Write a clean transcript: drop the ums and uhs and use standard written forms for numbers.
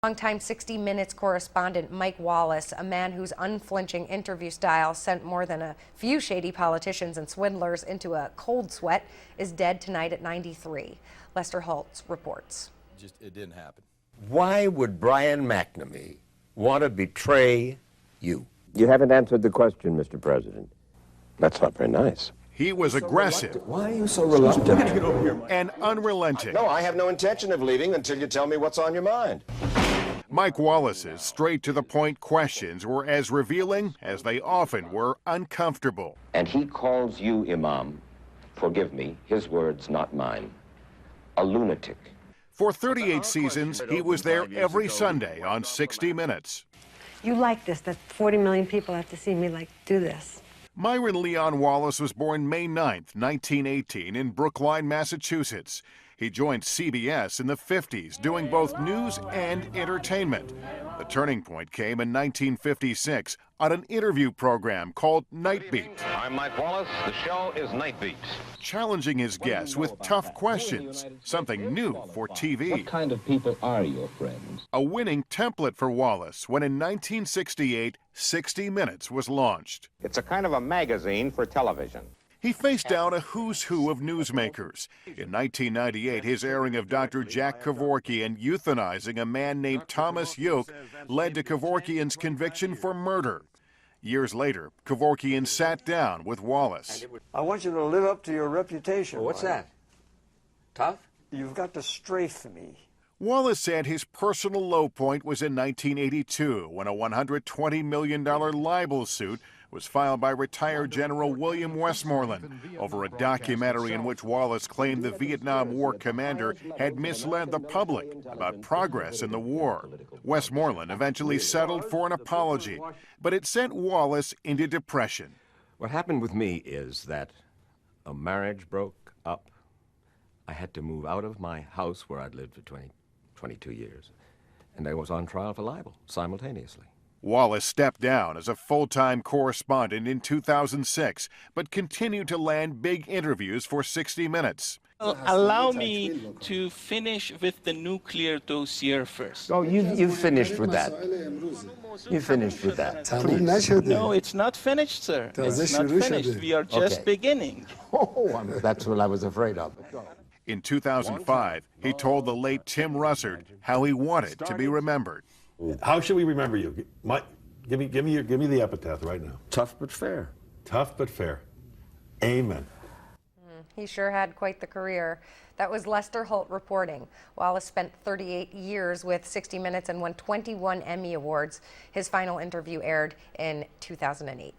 Longtime 60 Minutes correspondent Mike Wallace, a man whose unflinching interview style sent more than a few shady politicians and swindlers into a cold sweat, is dead tonight at 93. Lester Holtz reports. It didn't happen. Why would Brian McNamee want to betray you? You haven't answered the question, Mr. President. That's not very nice. He was aggressive. Why are you so reluctant? And unrelenting. No, I have no intention of leaving until you tell me what's on your mind. Mike Wallace's straight-to-the-point questions were as revealing as they often were uncomfortable. And he calls you, Imam, forgive me, his words, not mine, a lunatic. For 38 seasons, he was there every Sunday on 60 Minutes. You like this, that 40 million people have to see me do this. Myron Leon Wallace was born May 9th, 1918 in Brookline, Massachusetts. He joined CBS in the 50s, doing both news and entertainment. The turning point came in 1956 on an interview program called Night Beat. I'm Mike Wallace. The show is Night Beat. Challenging his guests with tough questions, something new for TV. What kind of people are your friends? A winning template for Wallace when in 1968, 60 Minutes was launched. It's a kind of a magazine for television. He faced down a who's who of newsmakers. In 1998, his airing of Dr. Jack Kevorkian euthanizing a man named Thomas Yoke led to Kevorkian's conviction for murder. Years later, Kevorkian sat down with Wallace. I want you to live up to your reputation. What's that? Tough? You've got to strafe me. Wallace said his personal low point was in 1982 when a $120 million libel suit was filed by retired General William Westmoreland over a documentary in which Wallace claimed the Vietnam War commander had misled the public about progress in the war. Westmoreland eventually settled for an apology, but it sent Wallace into depression. What happened with me is that a marriage broke up. I had to move out of my house where I'd lived for 22 years, and I was on trial for libel simultaneously. Wallace stepped down as a full-time correspondent in 2006, but continued to land big interviews for 60 Minutes. Allow me to finish with the nuclear dossier first. Oh, you finished with that. You finished with that. No, it's not finished, sir. It's not finished. We are just beginning. Oh, that's what I was afraid of. In 2005, he told the late Tim Russert how he wanted to be remembered. How should we remember you? Mike, give me the epitaph right now. Tough but fair. Tough but fair. Amen. He sure had quite the career. That was Lester Holt reporting. Wallace spent 38 years with 60 Minutes and won 21 Emmy Awards. His final interview aired in 2008.